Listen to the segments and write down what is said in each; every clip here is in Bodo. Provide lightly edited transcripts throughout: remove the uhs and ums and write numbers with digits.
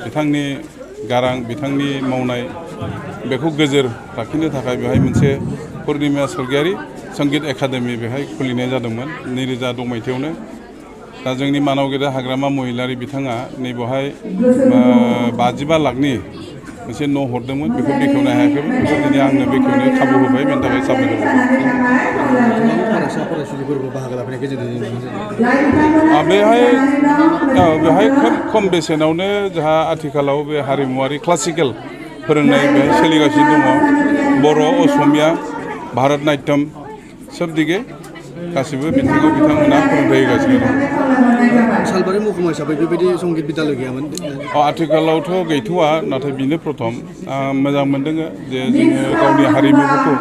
बिथांनि गारां बिथांनि मावनाय बेखौ गोजोर लाखिनो थाखाय बेहाय मोनसे पुर्निमा स्वर्गियारी संगीत एकाडेमि बेहाय खुलिनाय जादोंमोन 2002 मायथाइयावनो। दा जोंनि मानावगेरा हाग्रामा महिलारि बिथाङा नैबेवहाय 55 लाखनि मोनसे न' हरदोंमोन बेखौ बेखेवनो हायाखैमोन बेखौ दिनै आंनो बेखेवनो खाबु होबाय बेनि थाखाय साबायखर बेहाय खोब खम बेसेनावनो जोंहा आथिखालाव बे हारिमुवारि क्लासिकेल फोरोंनाय बेहाय सोलिगासिनो दङ। बर' असमिया भारत नाट्यम सब दिगे गासिबो बिथिङाव बिथांमोना फोरोंथाय होगासिनो दं। सालबारि महकुमा हिसाबै बेबायदि संगीत बिद्यालय गैयामोन? आथिखालावथ' गैथ'वा नाथाय बेनो प्रथम मोजां मोनदों जे जोङो गावनि हारिमुफोरखौ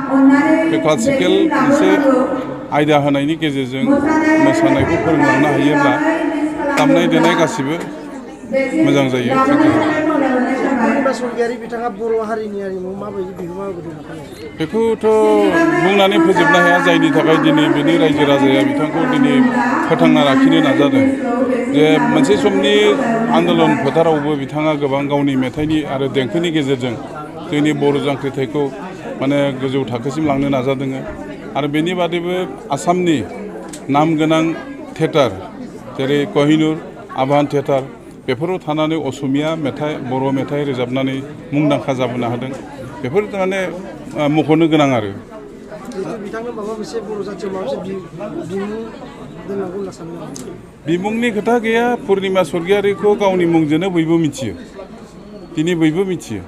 बे क्लासिकेल मोनसे आयदा होनायनि गेजेरजों मोसानायखौ फोरोंलांनो हायोब्ला दामनाय देनाय गासिबो मोजां जायो। बिथाङा बर' हारिनि हारिमु माबायदि बिहोमा होबोदों? बेखौथ' बुंनानै फोजोबनो हाया जायनि थाखाय दिनै बेनि रायजो राजाया बिथांखौ दिनै फोथांना लाखिनो नाजादों। जे मोनसे समनि आन्दलन फोथारावबो बिथाङा गोबां गावनि मेथाइनि आरो देंखोनि गेजेरजों जोंनि बर' जांख्रिथायखौ माने गोजौ थाखोसिम लांनो नाजादों। आरो बेनि बादैबो आसामनि नामगोनां थियेटार जेरै कहिनुर आभान थियेटार बेफोराव थानानै असमिया मेथाइ बर' मेथाइ रोजाबनानै मुंदांखा जाबोनो हादों। बेफोर माने मख'नो गोनां आरो बिमुंनि खोथा गैया। पुर्निमा स्वर्गियारिखौ गावनि मुंजोंनो बयबो मिथियो, दिनै बयबो मिथियो।